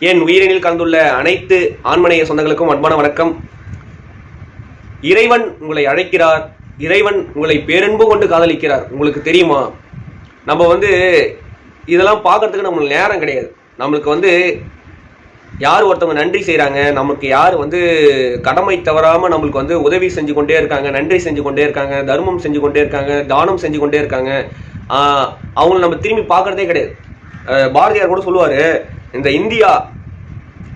என் உயிரினில் கலந்துள்ள அனைத்து ஆண்மனைய சொந்தங்களுக்கும் அன்பான வணக்கம். இறைவன் உங்களை அழைக்கிறார், இறைவன் உங்களை பேரன்பு கொண்டு காதலிக்கிறார். உங்களுக்கு தெரியுமா? நம்ம இதெல்லாம் பார்க்கறதுக்கு நம்மளுக்கு நேரம் கிடையாது. நம்மளுக்கு யார் ஒருத்தவங்க நன்றி செய்கிறாங்க, நமக்கு யார் கடமை தவறாமல் நம்மளுக்கு உதவி செஞ்சு கொண்டே இருக்காங்க, நன்றி செஞ்சு கொண்டே இருக்காங்க, தர்மம் செஞ்சு கொண்டே இருக்காங்க, தானம் செஞ்சு கொண்டே இருக்காங்க, அவங்கள நம்ம திரும்பி பார்க்கறதே கிடையாது. பாரதியார் கூட சொல்லுவார், இந்த இந்தியா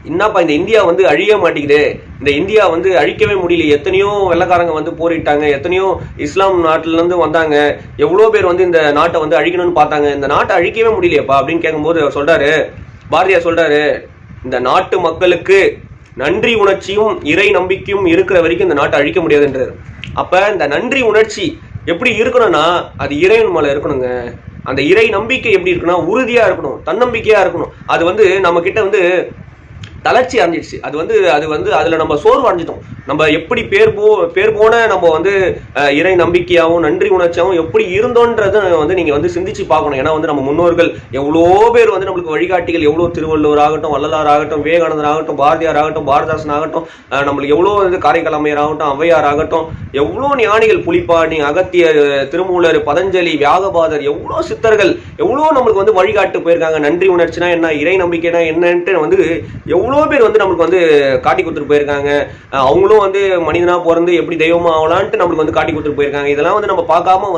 என்னப்பா, இந்த இந்தியா அழிய மாட்டேங்குது, இந்த இந்தியா அழிக்கவே முடியல. எத்தனையோ வெள்ளக்காரங்க போரிட்டாங்க, எத்தனையோ இஸ்லாம் நாட்டிலேருந்து வந்தாங்க, எவ்வளோ பேர் இந்த நாட்டை அழிக்கணும்னு பார்த்தாங்க, இந்த நாட்டை அழிக்கவே முடியலையப்பா அப்படின்னு கேட்கும்போது அவர் சொல்கிறாரு, பாரதியார் சொல்கிறாரு, இந்த நாட்டு மக்களுக்கு நன்றி உணர்ச்சியும் இறை நம்பிக்கையும் இருக்கிற வரைக்கும் இந்த நாட்டை அழிக்க முடியாதுன்றார். அப்போ இந்த நன்றி உணர்ச்சி எப்படி இருக்கணும்னா அது இறைவன் மேலே இருக்கணுங்க. அந்த இறை நம்பிக்கை எப்படி இருக்குன்னா உறுதியாக இருக்கணும், தன்னம்பிக்கையாக இருக்கணும். அது நம்ம கிட்ட தளர்ச்சி அடைஞ்சிடுச்சு. அதில் நம்ம சோர்வு அடைஞ்சிட்டோம். நம்ம எப்படி பேர் போன நம்ம இறை நம்பிக்கையாகவும் நன்றி உணர்ச்சியாகவும் எப்படி இருந்தோன்றதை நீங்கள் சிந்திச்சு பார்க்கணும். ஏன்னா நம்ம முன்னோர்கள் எவ்வளோ பேர் நம்மளுக்கு வழிகாட்டிகள், எவ்வளோ திருவள்ளுவர் ஆகட்டும், வள்ளலார் ஆகட்டும், விவேகானந்தர் ஆகட்டும், பாரதியார் ஆகட்டும், பாரதாசன் ஆகட்டும், நம்மளுக்கு எவ்வளோ காரைக்கால் அம்மையார் ஆகட்டும், ஔவையார் ஆகட்டும், எவ்வளோ ஞானிகள், புலிப்பாணி, அகத்தியர், திருமூலர், பதஞ்சலி, வியாகபாதர், எவ்வளோ சித்தர்கள், எவ்வளோ நம்மளுக்கு வழிகாட்டு போயிருக்காங்க. நன்றி உணர்ச்சினா என்ன, இறை நம்பிக்கைனா என்னன்ட்டு எவ்வளோ பேர் நம்மளுக்கு காட்டி கொடுத்துட்டு போயிருக்காங்க. அவங்களும் மனிதனா பிறந்து எப்படி தெய்வமா ஆகலான்ட்டு நம்மளுக்கு காட்டி கொடுத்துட்டு போயிருக்காங்க. இதெல்லாம் நம்ம பார்க்காம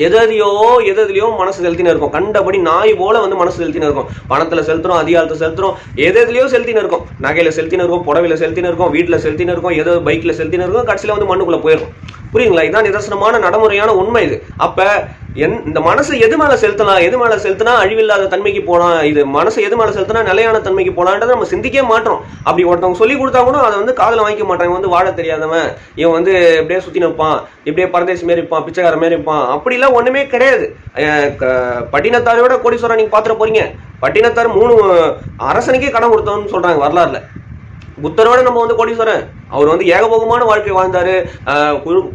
எதுலையோ மனசு செலுத்தின்னு இருக்கும். கண்டபடி நாய் போல மனசு செலுத்தின்னு இருக்கும். பணத்துல செலுத்துறோம், அதிகாரத்தை செலுத்துறோம், எதுலையோ செலுத்தின்னு இருக்கும். நகையில செலுத்தின்னு இருக்கும், புடவையில செலுத்தின்னு இருக்கும், வீட்டுல செலுத்தின்னு இருக்கும், ஏதோ பைக்ல செலுத்தின்னு இருக்கும், கடைசியில மண்ணுக்குள்ள போயிடும். புரியுங்களா? இதுதான் நிதர்சனமான நடைமுறையான உண்மை இது. அப்ப இந்த மனசு எது மேல செலுத்தலாம், எது மேல செலுத்தினா அழிவில்லாத தன்மைக்கு போலாம், இது மனசு எது மேல செலுத்தினா நிலையான தன்மைக்கு போலான்றதை நம்ம சிந்திக்கவே மாட்டோம். அப்படி ஒருத்தவங்க சொல்லி கொடுத்தா கூட அதை காதல வாங்கிக்க மாட்டாங்க. வாழ தெரியாதவன், இவன் இப்படியே சுத்தி நிற்பான், இப்படியே பரதேசி மாரி இருப்பான், பிச்சைக்கார மாரி இருப்பான், அப்படிலாம் ஒண்ணுமே கிடையாது. பட்டினத்தாரோட கோடீஸ்வரன் நீங்க பாத்துட போறீங்க. பட்டினத்தார் 3 அரசனுக்கே கடன் கொடுத்தோம்னு சொல்றாங்க வரலாறுல. புத்தரோட நம்ம கோடீஸ்வரன். அவர் ஏகபோகமான வாழ்க்கை வாழ்ந்தாரு.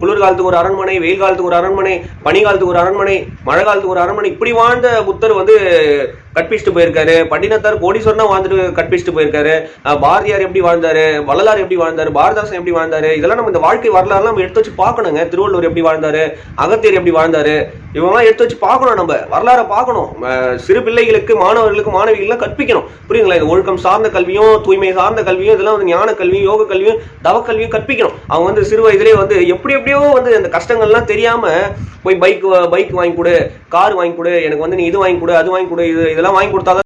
குளிர்காலத்துக்கு ஒரு அரண்மனை, வெயில் காலத்துக்கு ஒரு அரண்மனை, பனி காலத்துக்கு ஒரு அரண்மனை, மழை காலத்துக்கு ஒரு அரண்மனை, இப்படி வாழ்ந்த புத்தர் கற்பிச்சுட்டு போயிருக்காரு. பட்டினத்தார் கோடீஸ்வரனா வாழ்ந்துட்டு கற்பிச்சுட்டு போயிருக்காரு. பாரதியார் எப்படி வாழ்ந்தாரு, வள்ளலார் எப்படி வாழ்ந்தாரு, பாரதாசன் எப்படி வாழ்ந்தாரு, இதெல்லாம் நம்ம இந்த வாழ்க்கை வரலாறுலாம் நம்ம எடுத்து வச்சு பார்க்கணுங்க. திருவள்ளுவர் எப்படி வாழ்ந்தாரு, அகத்தியர் எப்படி வாழ்ந்தாரு, இவங்கெல்லாம் எடுத்து வச்சு பார்க்கணும். நம்ம வரலாறை பார்க்கணும். சிறு பிள்ளைகளுக்கு, மாணவர்களுக்கு, மாணவிகளுக்கு கற்பிக்கணும். புரியுங்களா? இது ஒழுக்கம் சார்ந்த கல்வியும், தூய்மை சார்ந்த கல்வியும், இதெல்லாம் ஞான கல்வியும், யோக கல்வியும், தவக்கல்வியும் கற்பிக்கணும். அவங்க சிறு வயதிலே எப்படியோ அந்த கஷ்டங்கள்லாம் தெரியாம போய் பைக் வாங்கி கொடு, கார் வாங்கி கொடு, எனக்கு நீ இது வாங்கி கொடு, அது வாங்கி கொடு, இதெல்லாம் வாங்கி கொடுத்தாதான்